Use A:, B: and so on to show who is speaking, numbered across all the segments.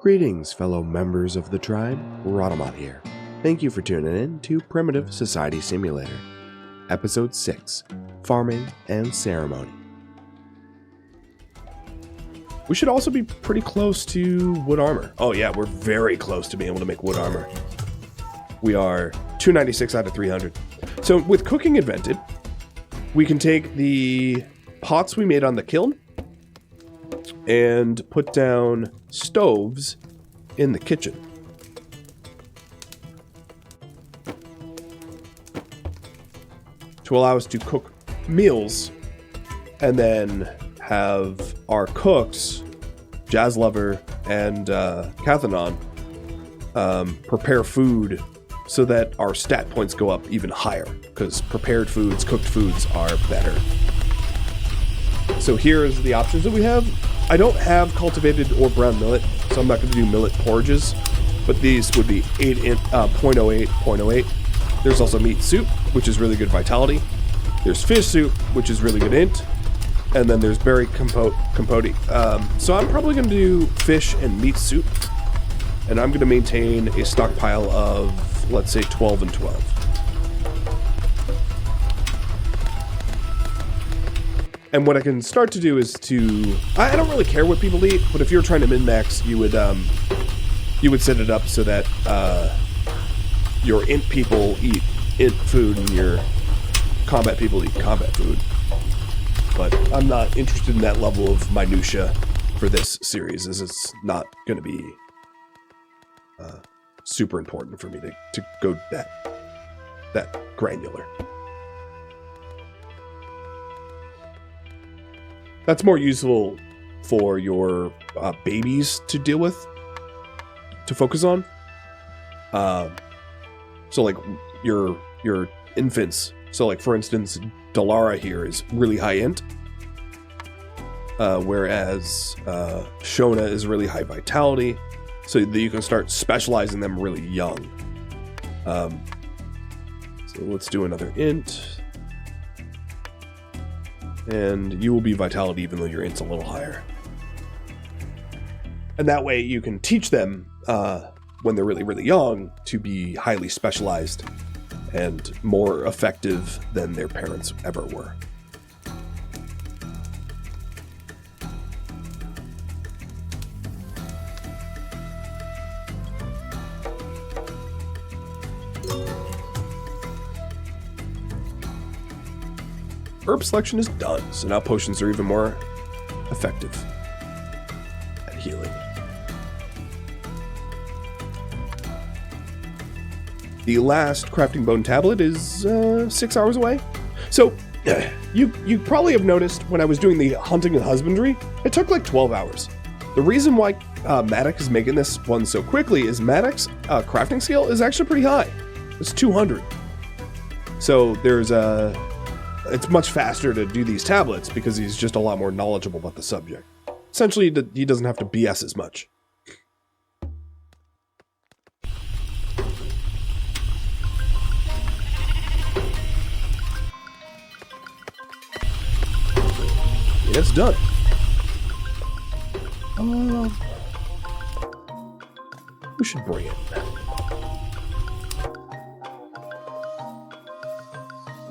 A: Greetings, fellow members of the tribe. Rhadamant here. Thank you for tuning in to Primitive Society Simulator, Episode 6, Farming and Ceremony. We should also be pretty close to wood armor. Oh yeah, we're very close to being able to make wood armor. We are 296 out of 300. So with cooking invented, we can take the pots we made on the kiln and put down stoves in the kitchen. To allow us to cook meals and then have our cooks, Jazzlover and Cathanon, prepare food so that our stat points go up even higher, because prepared foods, cooked foods are better. So here's the options that we have. I don't have cultivated or brown millet, so I'm not going to do millet porridges, but these would be 0.08, 0.08. There's also meat soup, which is really good vitality. There's fish soup, which is really good int. And then there's berry compote. So I'm probably going to do fish and meat soup, and I'm going to maintain a stockpile of, let's say, 12 and 12. And what I can start to do is to... I don't really care what people eat, but if you're trying to min-max, you would set it up so that your int people eat int food and your combat people eat combat food. But I'm not interested in that level of minutia for this series, as it's not going to be super important for me to go that granular. That's more useful for your babies to deal with, to focus on. So like your infants. So like for instance, Dalara here is really high int, whereas Shona is really high vitality. So that you can start specializing them really young. So let's do another int. And you will be vitality even though your int's a little higher. And that way you can teach them, when they're really, really young, to be highly specialized and more effective than their parents ever were. Herb selection is done, so now potions are even more effective at healing. The last crafting bone tablet is 6 hours away. So you probably have noticed when I was doing the hunting and husbandry, it took like 12 hours. The reason why Maddox is making this one so quickly is Maddox's crafting skill is actually pretty high. It's 200. So there's it's much faster to do these tablets because he's just a lot more knowledgeable about the subject. Essentially, he doesn't have to BS as much. And it's done. We should bring it.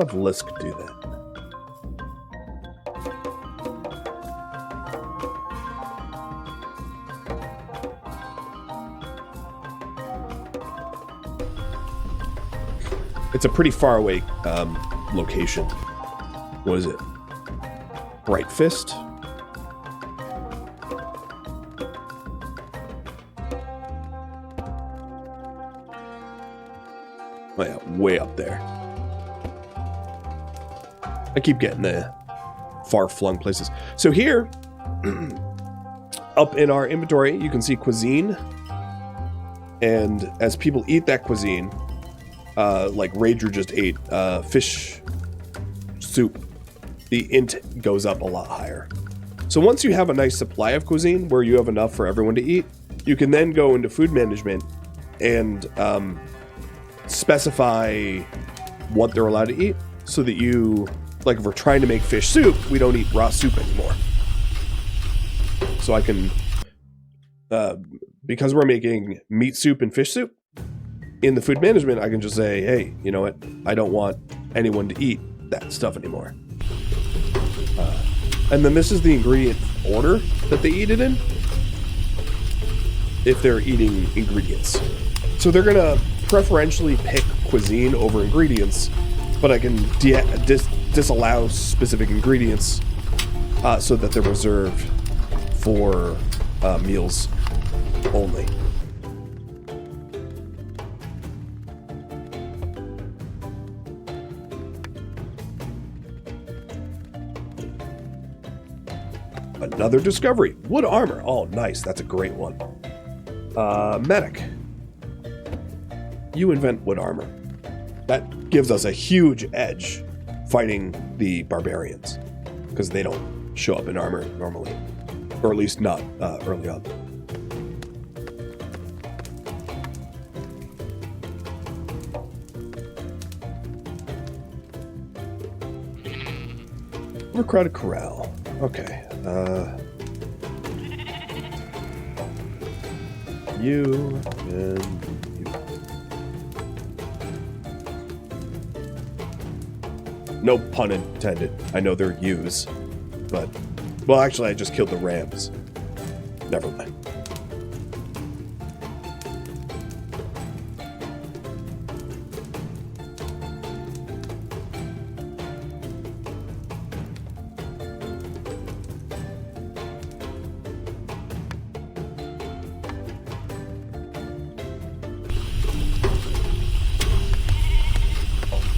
A: I'd have Lisk do that. It's a pretty far away location. What is it? Bright Fist? Oh yeah, way up there. I keep getting the far-flung places. So here, up in our inventory, you can see cuisine. And as people eat that cuisine, like Rager just ate fish soup, the int goes up a lot higher. So once you have a nice supply of cuisine where you have enough for everyone to eat, you can then go into food management and specify what they're allowed to eat so that you... Like if we're trying to make fish soup, we don't eat raw soup anymore. So I can because we're making meat soup and fish soup, in the food management, I can just say, hey, you know what? I don't want anyone to eat that stuff anymore. And then this is the ingredient order that they eat it in, if they're eating ingredients. So they're going to preferentially pick cuisine over ingredients, but I can disallow specific ingredients so that they're reserved for meals only. Another discovery. Wood armor. Oh, nice. That's a great one. Medic. You invent wood armor. That gives us a huge edge fighting the barbarians, because they don't show up in armor normally, or at least not early on. Overcrowded corral. Okay. You and you. No pun intended. I know they're yous, but... Well, actually, I just killed the rams. Never mind.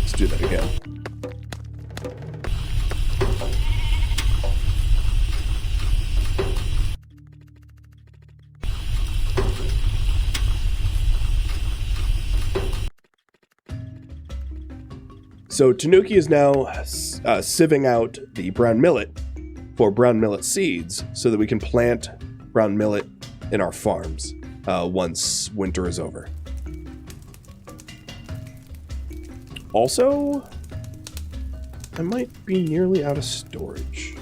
A: Let's do that again. So Tanuki is now sieving out the brown millet for brown millet seeds so that we can plant brown millet in our farms once winter is over. Also, I might be nearly out of storage.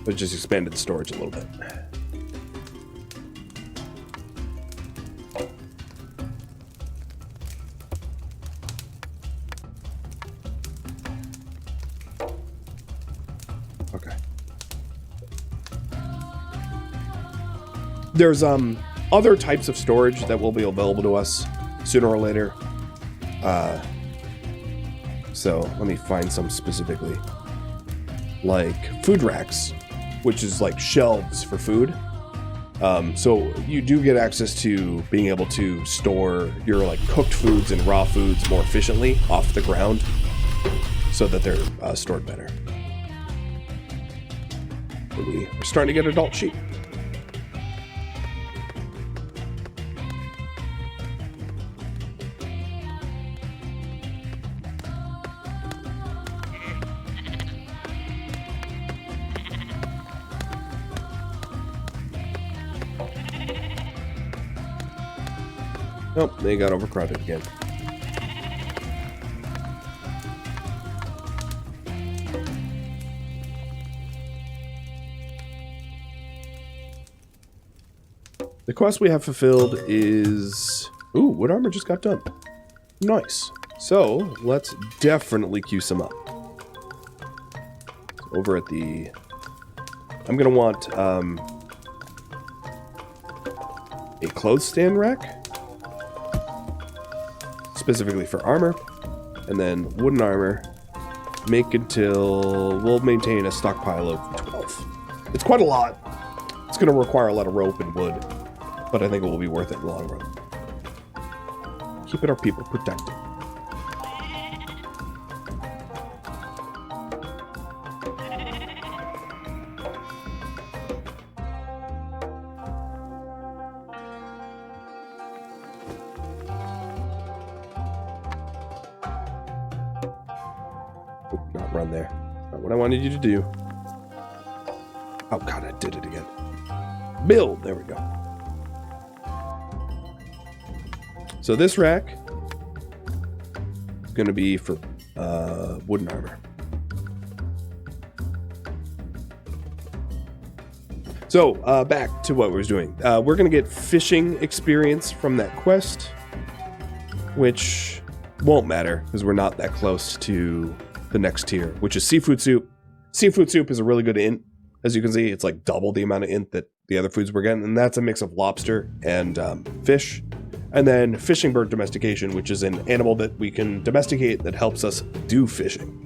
A: I just expanded the storage a little bit. Okay. There's other types of storage that will be available to us sooner or later. So let me find some specifically. Like food racks, which is like shelves for food. So you do get access to being able to store your like cooked foods and raw foods more efficiently off the ground so that they're stored better. We're starting to get adult sheep. Nope, they got overcrowded again. The quest we have fulfilled is... Ooh, wood armor just got done. Nice. So, let's definitely queue some up. Over at the... I'm gonna want a clothes stand rack. Specifically for armor, and then wooden armor. Make until we'll maintain a stockpile of 12. It's quite a lot. It's going to require a lot of rope and wood, but I think it will be worth it in the long run. Keeping our people protected. Not run there. Not what I wanted you to do. Oh god, I did it again. Build! There we go. So this rack is going to be for wooden armor. So back to what we was doing. We're going to get fishing experience from that quest, which won't matter because we're not that close to the next tier, which is seafood soup. Seafood soup is a really good int. As you can see, it's like double the amount of int that the other foods we're getting, and that's a mix of lobster and fish. And then fishing bird domestication, which is an animal that we can domesticate that helps us do fishing.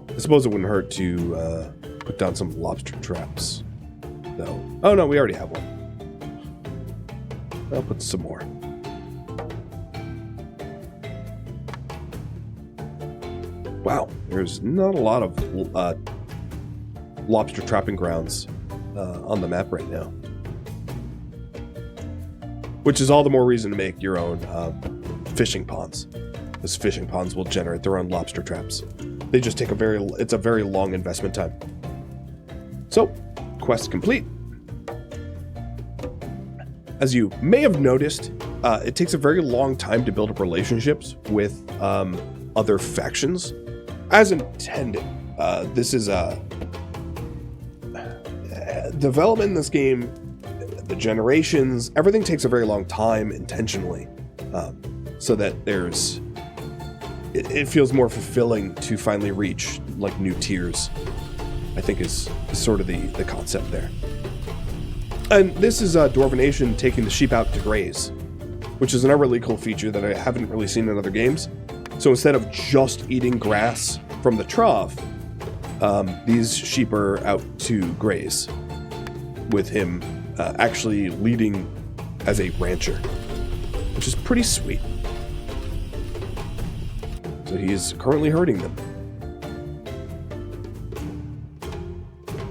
A: I suppose it wouldn't hurt to put down some lobster traps, though. Oh no, we already have one. I'll put some more. Wow, there's not a lot of lobster trapping grounds on the map right now. Which is all the more reason to make your own fishing ponds. Because fishing ponds will generate their own lobster traps. They just take it's a very long investment time. So, quest complete. As you may have noticed, it takes a very long time to build up relationships with other factions. As intended, this is development in this game, the generations, everything takes a very long time intentionally, so that it feels more fulfilling to finally reach like new tiers, I think is sort of the concept there. And this is Dwarvenation taking the sheep out to graze, which is another really cool feature that I haven't really seen in other games. So instead of just eating grass from the trough, these sheep are out to graze, with him actually leading as a rancher, which is pretty sweet. So he is currently herding them.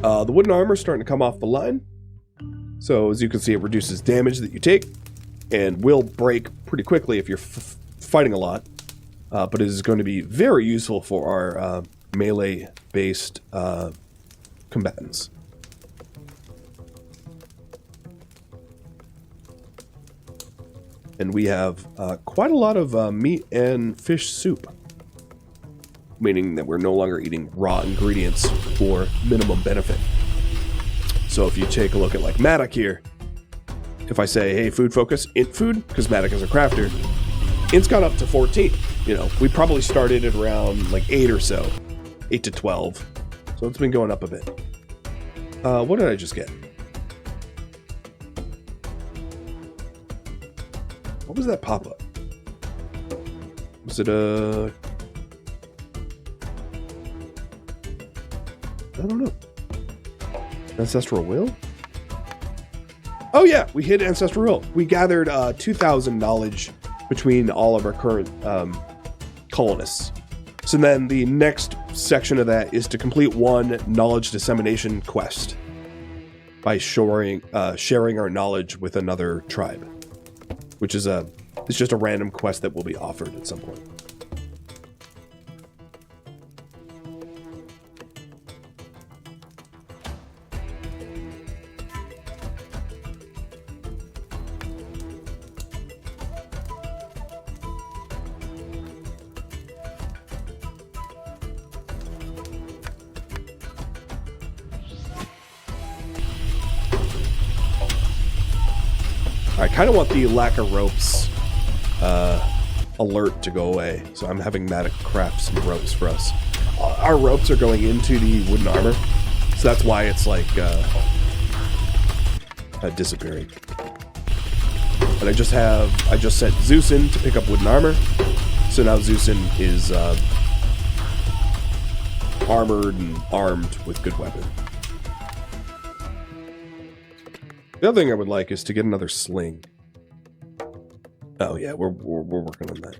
A: The wooden armor is starting to come off the line. So as you can see, it reduces damage that you take and will break pretty quickly if you're fighting a lot. But it is going to be very useful for our melee-based combatants. And we have quite a lot of meat and fish soup, meaning that we're no longer eating raw ingredients for minimum benefit. So if you take a look at like Maddock here, if I say, hey, food focus, int food, because Maddock is a crafter, int's gone up to 14. You know, we probably started at around like 8 or so, 8 to 12. So it's been going up a bit. What did I just get? What was that pop-up? Was it a... I don't know. Ancestral Will? Oh yeah, we hit Ancestral Will. We gathered 2,000 knowledge between all of our current colonists. So then the next section of that is to complete one knowledge dissemination quest by sharing our knowledge with another tribe, which is it's just a random quest that will be offered at some point. I kind of want the lack of ropes alert to go away, so I'm having Maddock craft some ropes for us. Our ropes are going into the wooden armor, so that's why it's like disappearing. And I just sent Zeus in to pick up wooden armor, so now Zeus in is armored and armed with good weapon. The other thing I would like is to get another sling. Oh yeah, we're working on that.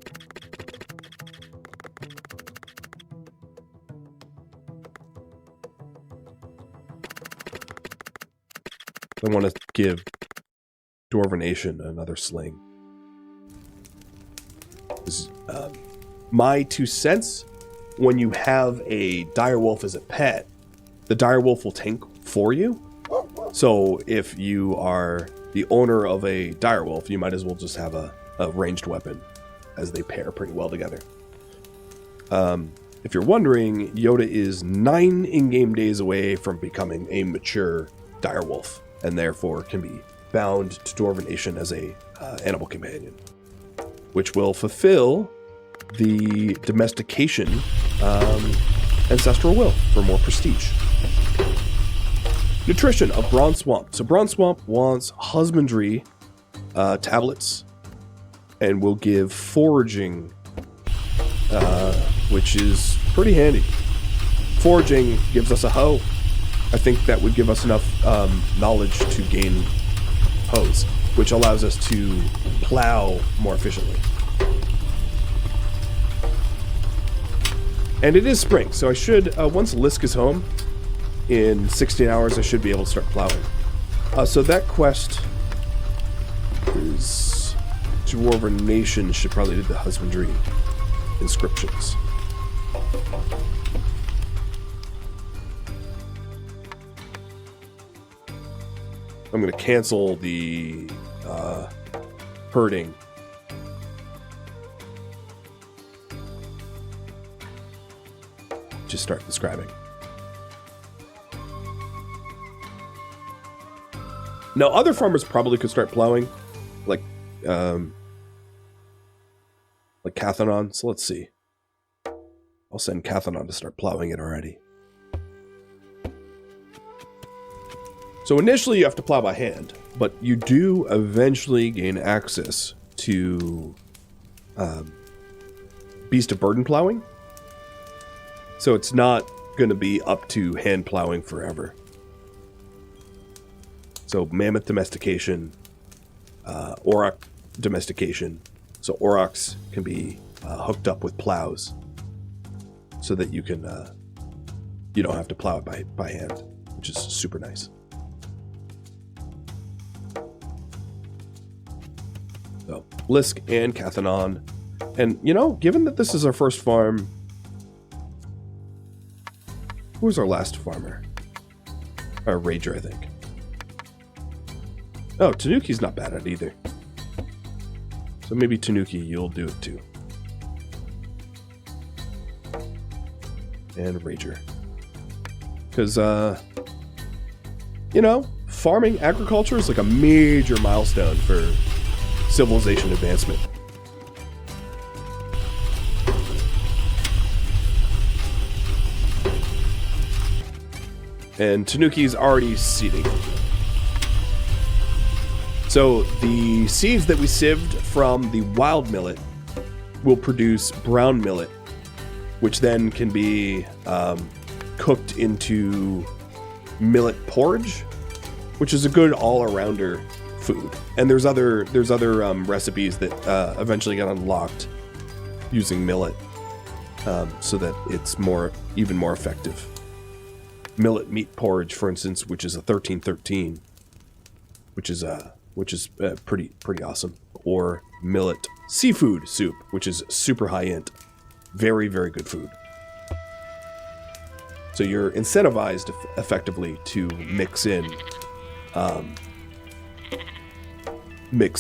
A: I want to give Dwarvenation another sling. My 2 cents, when you have a direwolf as a pet, the direwolf will tank for you. So if you are the owner of a direwolf, you might as well just have a ranged weapon, as they pair pretty well together. If you're wondering, Yoda is 9 in-game days away from becoming a mature direwolf, and therefore can be bound to Dwarven Nation as a animal companion, which will fulfill the domestication ancestral will for more prestige. Nutrition of Bronze Swamp. So Bronze Swamp wants husbandry tablets, and will give foraging, which is pretty handy. Foraging gives us a hoe. I think that would give us enough knowledge to gain hoes, which allows us to plow more efficiently. And it is spring, so I should, once Lisk is home, in 16 hours I should be able to start plowing. So that quest is Dwarven Nation should probably do the husbandry inscriptions. I'm going to cancel the herding. Just start describing. Now, other farmers probably could start plowing, like Cathanon. So let's see. I'll send Cathanon to start plowing it already. So initially you have to plow by hand, but you do eventually gain access to Beast of Burden plowing. So it's not going to be up to hand plowing forever. So mammoth domestication, auroch domestication. So aurochs can be hooked up with plows, so that you can you don't have to plow it by hand, which is super nice. So Lisk and Cathanon, and you know, given that this is our first farm, who was our last farmer? Our Rager, I think. Oh, Tanuki's not bad at it either. So maybe Tanuki, you'll do it too. And Rager. Because, you know, farming, agriculture is like a major milestone for civilization advancement. And Tanuki's already seeding. So the seeds that we sieved from the wild millet will produce brown millet, which then can be cooked into millet porridge, which is a good all-arounder food. And there's other recipes that eventually get unlocked using millet, so that it's even more effective. Millet meat porridge, for instance, which is a 1313, which is pretty awesome. Or millet seafood soup, which is super high end, very, very good food. So you're incentivized effectively to mix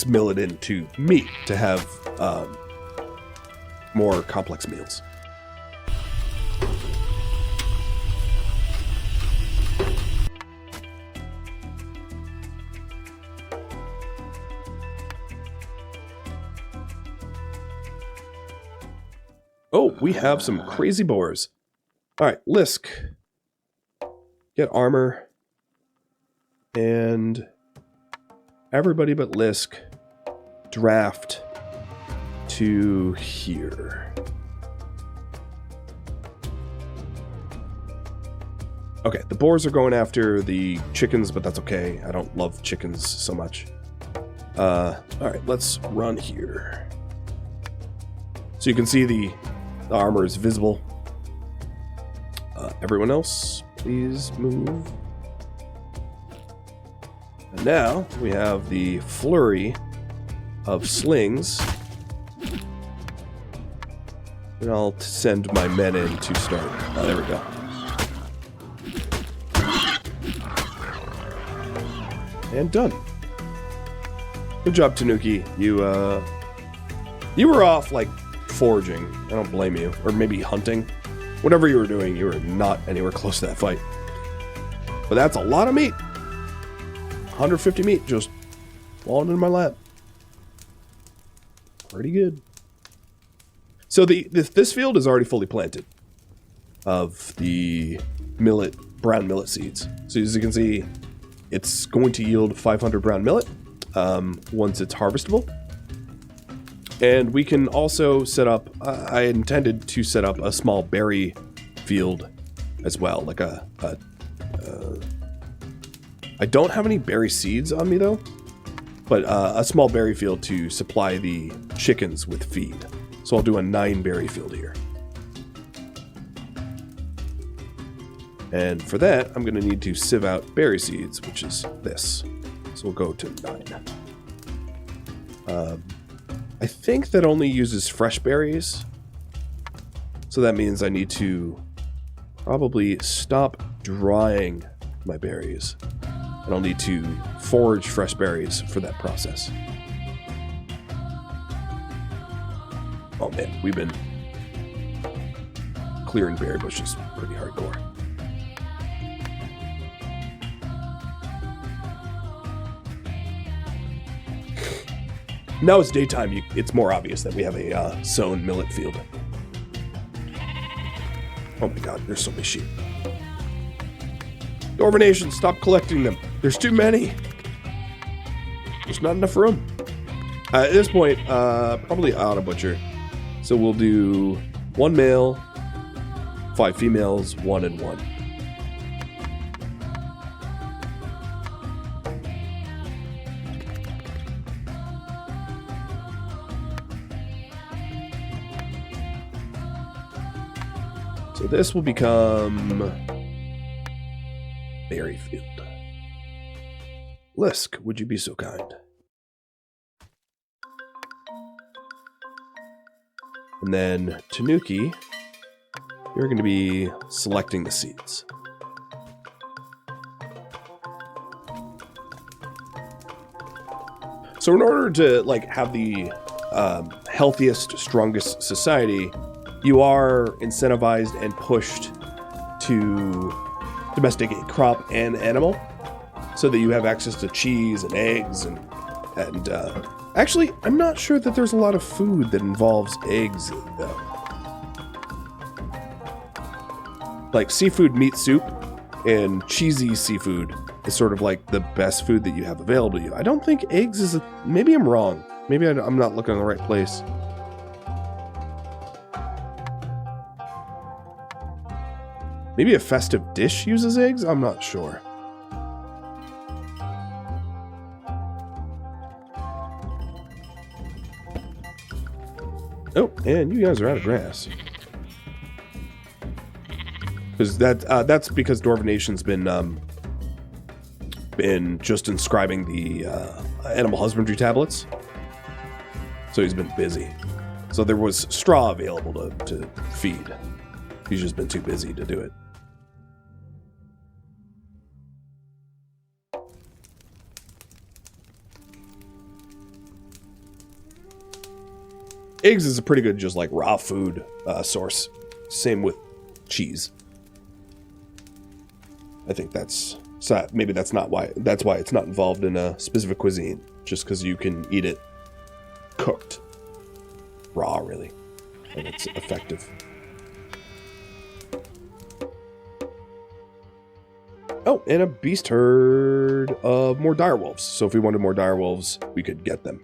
A: millet into meat to have more complex meals. Oh, we have some crazy boars. All right, Lisk. Get armor. And everybody but Lisk draft to here. Okay, the boars are going after the chickens, but that's okay. I don't love chickens so much. All right, let's run here. So you can see the armor is visible. Everyone else, please move. And now we have the flurry of slings. And I'll send my men in to start. Oh, there we go. And done. Good job, Tanuki. You were off, like, foraging. I don't blame you. Or maybe hunting. Whatever you were doing, you were not anywhere close to that fight. But that's a lot of meat. 150 meat just falling in my lap. Pretty good. So this field is already fully planted of the brown millet seeds. So as you can see, it's going to yield 500 brown millet once it's harvestable. And we can also set up, I intended to set up a small berry field as well, like I don't have any berry seeds on me though, but a small berry field to supply the chickens with feed. So I'll do a 9 berry field here. And for that, I'm going to need to sieve out berry seeds, which is this. So we'll go to 9. I think that only uses fresh berries. So that means I need to probably stop drying my berries. And I'll need to forage fresh berries for that process. Oh man, we've been clearing berry bushes pretty hardcore. Now it's daytime, it's more obvious that we have a sown millet field. Oh my god, there's so many sheep. Dwarven, stop collecting them. There's too many. There's not enough room. At this point, probably auto butcher. So we'll do 1 male, 5 females, 1 and 1. So this will become berry field. Lisk, would you be so kind? And then Tanuki, you're going to be selecting the seeds. So in order to have the healthiest, strongest society, you are incentivized and pushed to domesticate crop and animal, so that you have access to cheese and eggs and actually, I'm not sure that there's a lot of food that involves eggs, though. Like seafood meat soup and cheesy seafood is sort of like the best food that you have available to you. I don't think eggs is maybe I'm wrong. Maybe I'm not looking in the right place. Maybe a festive dish uses eggs? I'm not sure. Oh, and you guys are out of grass. Because that's because Dwarvenation's been just inscribing the animal husbandry tablets. So he's been busy. So there was straw available to feed. He's just been too busy to do it. Eggs is a pretty good just like raw food source. Same with cheese. I think maybe that's why it's not involved in a specific cuisine, just because you can eat it cooked raw, really, and it's effective. Oh, and a beast herd of more direwolves. So if we wanted more direwolves, we could get them.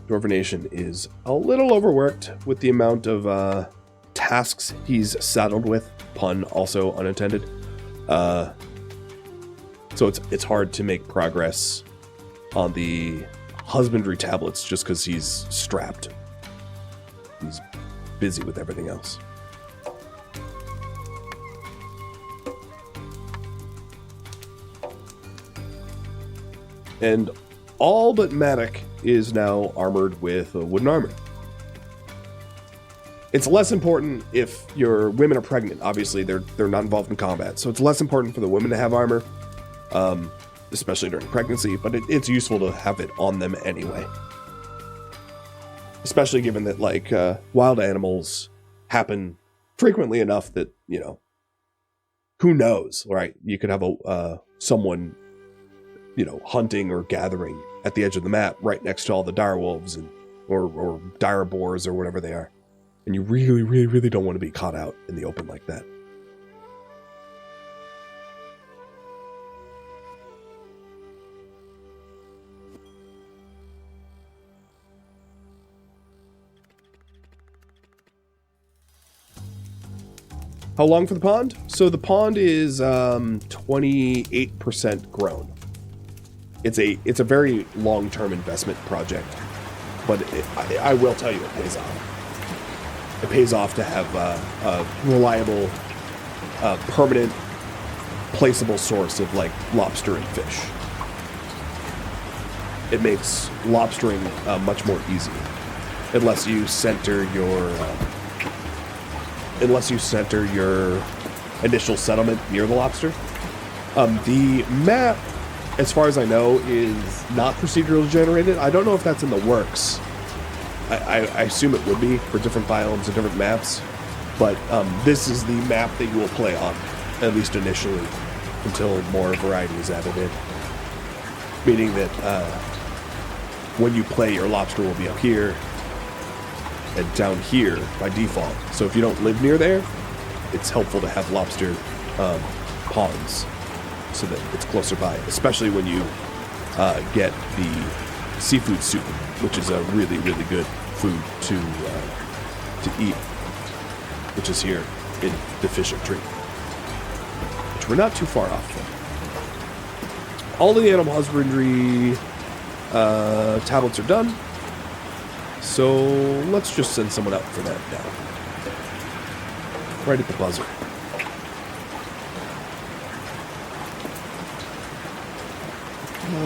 A: Dwarvenation is a little overworked with the amount of tasks he's saddled with, pun also unintended. So it's hard to make progress on the husbandry tablets just because he's strapped. He's busy with everything else. And all but Matic is now armored with a wooden armor. It's less important if your women are pregnant. Obviously, they're not involved in combat, so it's less important for the women to have armor, especially during pregnancy. But it's useful to have it on them anyway, especially given that like wild animals happen frequently enough that who knows, right? You could have someone hunting or gathering at the edge of the map right next to all the dire wolves or dire boars or whatever they are. And you really, really, really don't want to be caught out in the open like that. How long for the pond? So the pond is 28% grown. It's a very long-term investment project, but I will tell you it pays off. It pays off to have a reliable, permanent, placeable source of like lobster and fish. It makes lobstering much more easy, unless you center your initial settlement near the lobster. The map, as far as I know, is not procedurally generated. I don't know if that's in the works. I assume it would be for different biomes and different maps, but this is the map that you will play on, at least initially, until more variety is added in. Meaning that when you play, your lobster will be up here and down here by default. So if you don't live near there, it's helpful to have lobster ponds so that it's closer by, especially when you get the seafood soup, which is a really, really good food to eat, which is here in the fishing tree, which we're not too far off from. All the animal husbandry tablets are done, so let's just send someone out for that now. Right at the buzzer.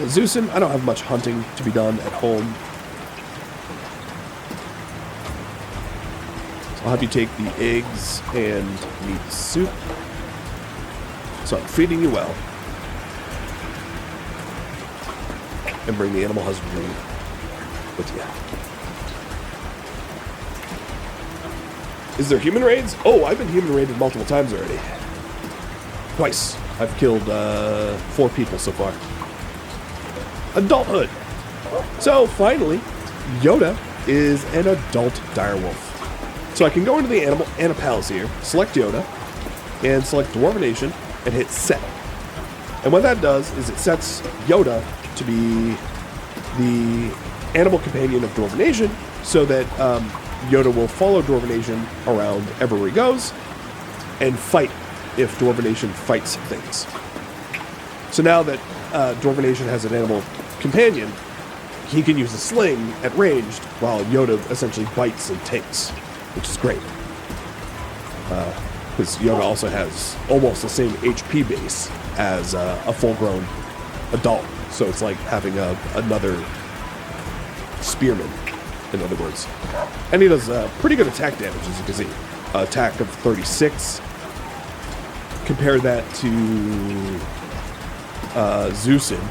A: Zeusin, I don't have much hunting to be done at home. So I'll have you take the eggs and meat soup. So I'm feeding you well. And bring the animal husbandry with you. Is there human raids? Oh, I've been human raided multiple times already. Twice. I've killed 4 people so far. Adulthood. So finally, Yoda is an adult direwolf. So I can go into the Animal Palace here, select Yoda, and select Dwarvenation, and hit set. And what that does is it sets Yoda to be the animal companion of Dwarvenation, so that Yoda will follow Dwarvenation around everywhere he goes, and fight if Dwarvenation fights things. So now that Dwarvenation has an animal companion, he can use a sling at ranged while Yoda essentially bites and takes, which is great. Because Yoda also has almost the same HP base as a full-grown adult. So it's like having another spearman, in other words. And he does pretty good attack damage, as you can see. Attack of 36. Compare that to Zeusin,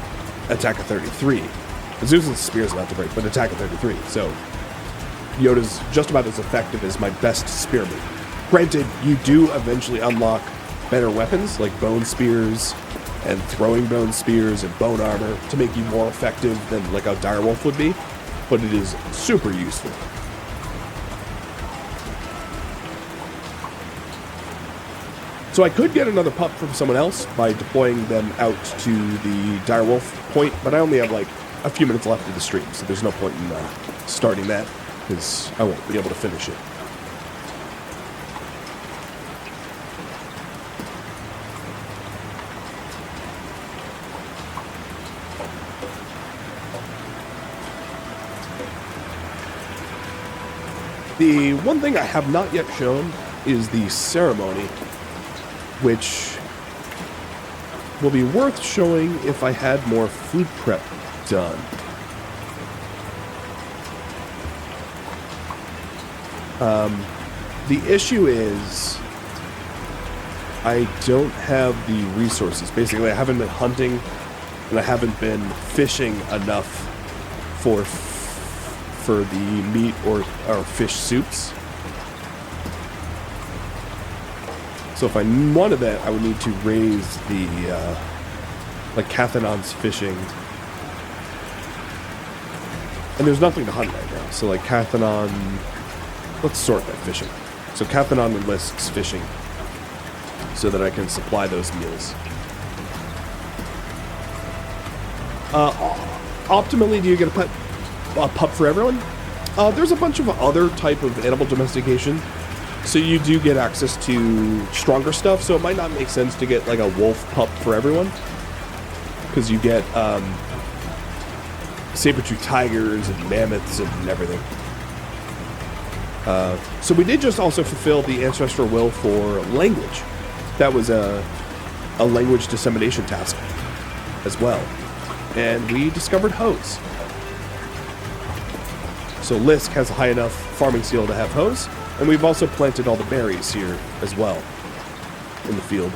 A: attack of 33. Zeusin's spear is about to break, but attack of 33. So Yoda's just about as effective as my best spearman. Granted, you do eventually unlock better weapons, like bone spears and throwing bone spears and bone armor to make you more effective than like a direwolf would be, but it is super useful. So I could get another pup from someone else by deploying them out to the direwolf point, but I only have like a few minutes left of the stream, so there's no point in starting that, because I won't be able to finish it. The one thing I have not yet shown is the ceremony, which will be worth showing if I had more food prep done. The issue is I don't have the resources. Basically, I haven't been hunting and I haven't been fishing enough for the meat or fish soups. So if I wanted that, I would need to raise the like Cathanon's fishing. And there's nothing to hunt right now. So like Cathanon, let's sort that fishing. So Cathanon enlists fishing so that I can supply those meals. Optimally, do you get a pup for everyone? There's a bunch of other type of animal domestication. So you do get access to stronger stuff, so it might not make sense to get like a wolf pup for everyone. Because you get saber-tooth tigers and mammoths and everything. So we did just also fulfill the ancestral will for language. That was a language dissemination task as well. And we discovered hoes. So Lisk has a high enough farming skill to have hoes. And we've also planted all the berries here as well in the field.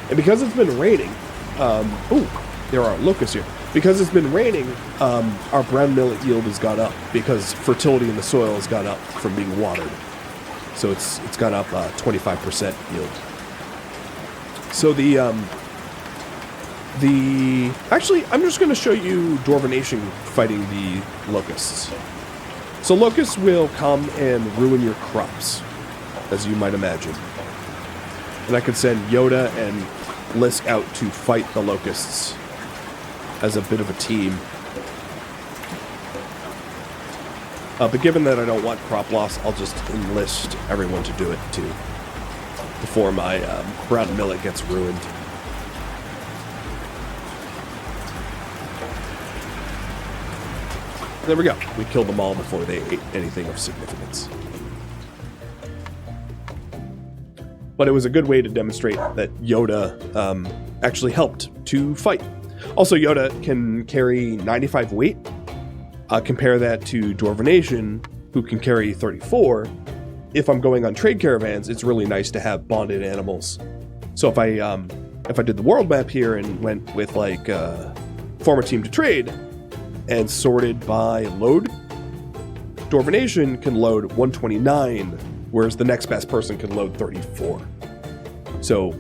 A: And because it's been raining, there are locusts here. Because it's been raining, our brown millet yield has gone up because fertility in the soil has gone up from being watered. So it's gone up 25% yield. So actually, I'm just going to show you Dwarvenation fighting the locusts. So locusts will come and ruin your crops, as you might imagine. And I could send Yoda and Lisk out to fight the locusts as a bit of a team. But given that I don't want crop loss, I'll just enlist everyone to do it too, before my brown millet gets ruined. There we go. We killed them all before they ate anything of significance. But it was a good way to demonstrate that Yoda actually helped to fight. Also, Yoda can carry 95 weight. Compare that to Dwarvenation, who can carry 34. If I'm going on trade caravans, it's really nice to have bonded animals. So if I did the world map here and went with like form a team to trade and sorted by load, Dwarvenation can load 129, whereas the next best person can load 34. So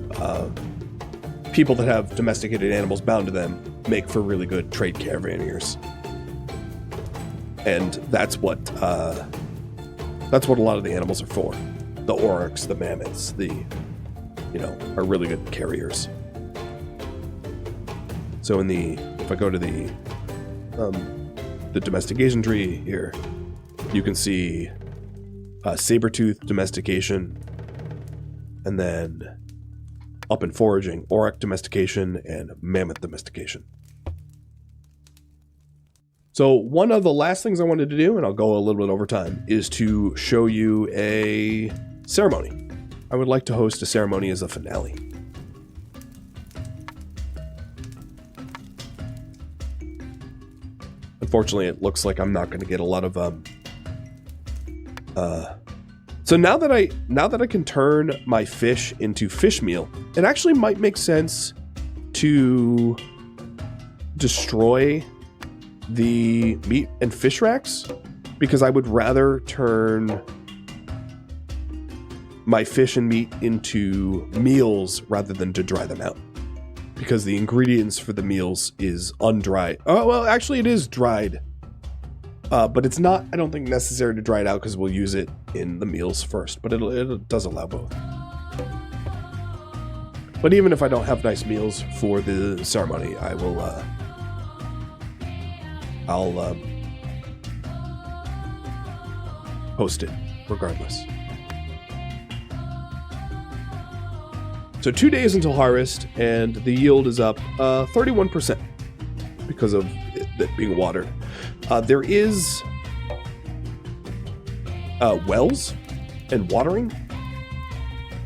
A: people that have domesticated animals bound to them make for really good trade caravaneers. And that's what a lot of the animals are for. The oryx, the mammoths, are really good carriers. So if I go to the domestication tree here, you can see saber-tooth domestication, and then up in foraging, auroch domestication and mammoth domestication. So one of the last things I wanted to do, and I'll go a little bit over time, is to show you a ceremony. I would like to host a ceremony as a finale. Unfortunately, it looks like I'm not going to get a lot of So now that I can turn my fish into fish meal, it actually might make sense to destroy the meat and fish racks, because I would rather turn my fish and meat into meals rather than to dry them out, because the ingredients for the meals is undried. Oh, well, actually it is dried. But it's not, I don't think, necessary to dry it out because we'll use it in the meals first. But it does allow both. But even if I don't have nice meals for the ceremony, I'll host it regardless. So 2 days until harvest, and the yield is up 31% because of it being watered. There is wells and watering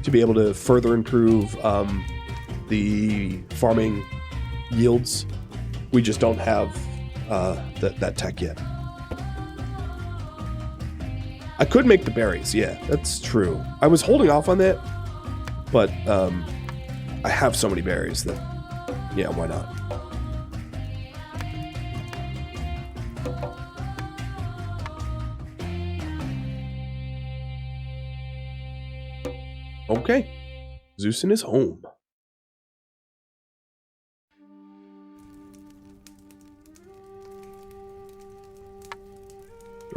A: to be able to further improve the farming yields. We just don't have that tech yet. I could make the berries, yeah, that's true. I was holding off on that, but I have so many berries that, yeah, why not? Okay, Zeus in his home.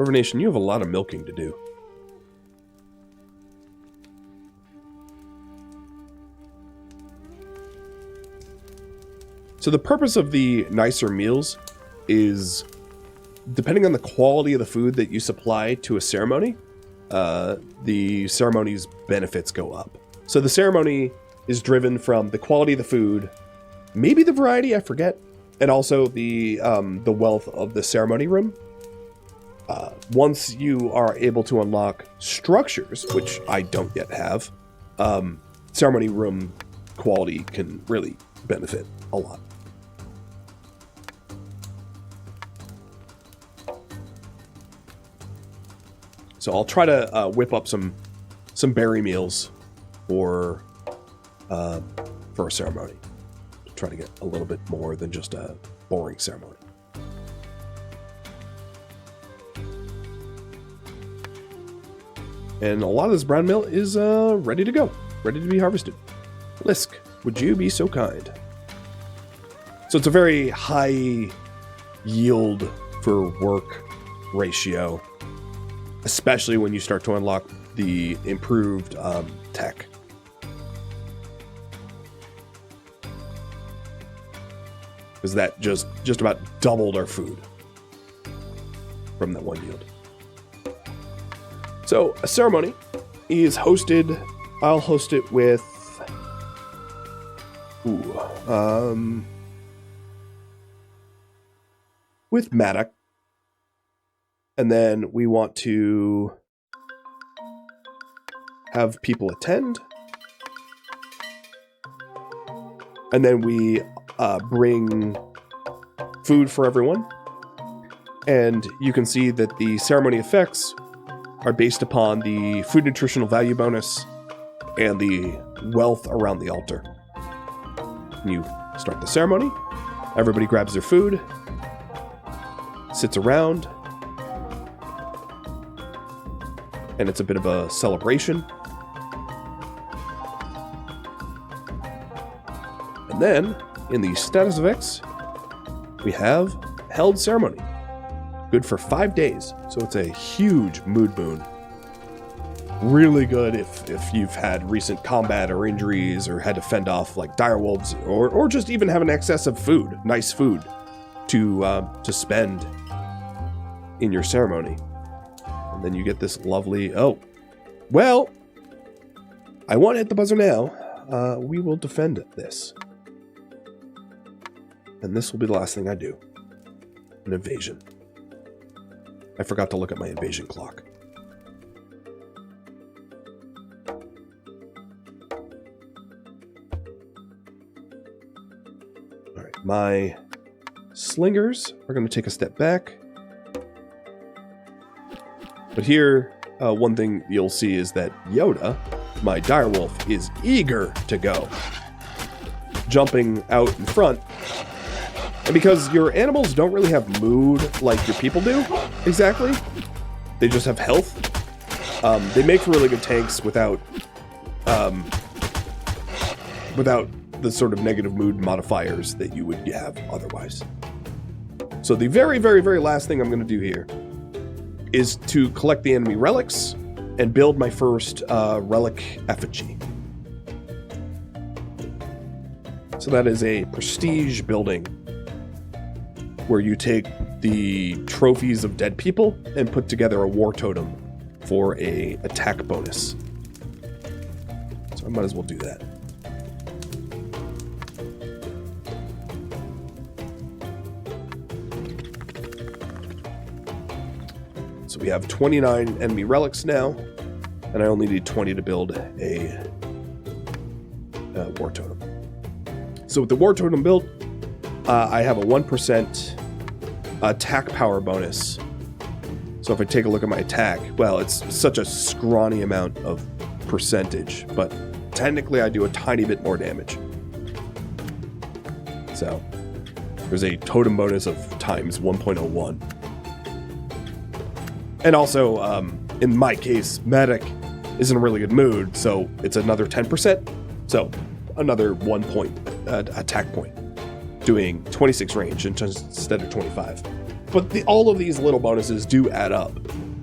A: Nation, you have a lot of milking to do. So the purpose of the nicer meals is, depending on the quality of the food that you supply to a ceremony, the ceremony's benefits go up. So the ceremony is driven from the quality of the food, maybe the variety, I forget, and also the wealth of the ceremony room. Once you are able to unlock structures, which I don't yet have, ceremony room quality can really benefit a lot. So I'll try to whip up some berry meals for a ceremony. Try to get a little bit more than just a boring ceremony. And a lot of this brown meal is ready to go, ready to be harvested. Lisk, would you be so kind? So it's a very high yield for work ratio, especially when you start to unlock the improved tech. Because that just about doubled our food from that one yield. So a ceremony is hosted. I'll host it with Maddock, and then we want to have people attend, and then we bring food for everyone, and you can see that the ceremony effects are based upon the food nutritional value bonus and the wealth around the altar. You start the ceremony, everybody grabs their food, sits around, and it's a bit of a celebration. And then, in the status effects, we have held ceremony. Good for 5 days, so it's a huge mood boon. Really good if you've had recent combat or injuries or had to fend off like direwolves, or just even have an excess of food, nice food, to spend in your ceremony. And then you get this lovely, I want to hit the buzzer now. We will defend this. And this will be the last thing I do. An invasion. I forgot to look at my invasion clock. All right, my slingers are going to take a step back. But here, one thing you'll see is that Yoda, my direwolf, is eager to go. Jumping out in front. And because your animals don't really have mood like your people do, exactly, they just have health. They make for really good tanks without the sort of negative mood modifiers that you would have otherwise. So the very, very, very last thing I'm going to do here is to collect the enemy relics and build my first relic effigy. So that is a prestige building where you take the trophies of dead people and put together a war totem for a attack bonus. So I might as well do that. So we have 29 enemy relics now, and I only need 20 to build a war totem. So with the war totem built, I have a 1% attack power bonus. So if I take a look at my attack, well, it's such a scrawny amount of percentage, but technically I do a tiny bit more damage. So there's a totem bonus of times 1.01. And also, in my case, Medic is in a really good mood, so it's another 10%. So another 1 point attack point, doing 26 range instead of 25. But all of these little bonuses do add up,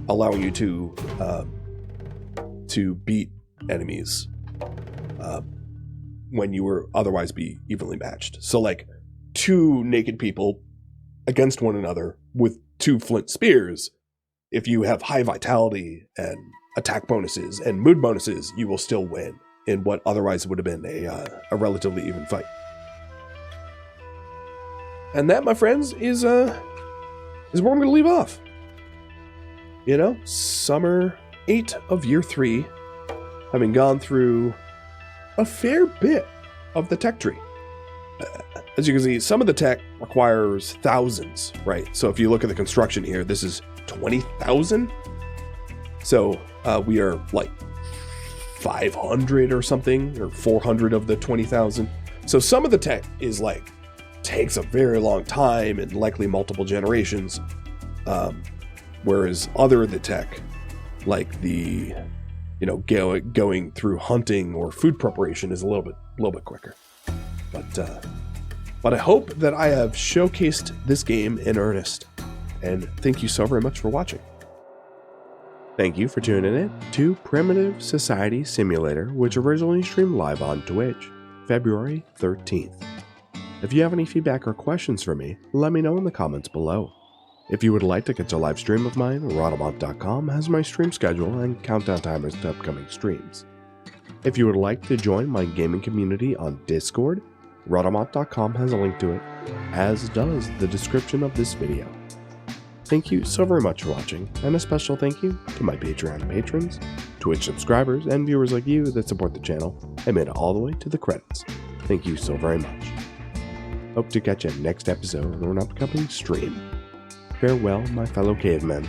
A: allowing you to beat enemies when you were otherwise be evenly matched. So like 2 naked people against one another with 2 flint spears, if you have high vitality and attack bonuses and mood bonuses, you will still win in what otherwise would have been a relatively even fight. And that, my friends, is where I'm going to leave off. You know, summer 8 of year 3, having gone through a fair bit of the tech tree. As you can see, some of the tech requires thousands, right? So if you look at the construction here, this is 20,000. So we are like 500 or something, or 400 of the 20,000. So some of the tech is like, takes a very long time and likely multiple generations. Whereas other of the tech, like the, you know, going through hunting or food preparation is a little bit quicker. But I hope that I have showcased this game in earnest, and thank you so very much for watching. Thank you for tuning in to Primitive Society Simulator, which originally streamed live on Twitch, February 13th. If you have any feedback or questions for me, let me know in the comments below. If you would like to catch a live stream of mine, Rhadamant.com has my stream schedule and countdown timers to upcoming streams. If you would like to join my gaming community on Discord, Rhadamant.com has a link to it, as does the description of this video. Thank you so very much for watching, and a special thank you to my Patreon patrons, Twitch subscribers, and viewers like you that support the channel and made it all the way to the credits. Thank you so very much. Hope to catch you next episode or an upcoming stream. Farewell, my fellow cavemen.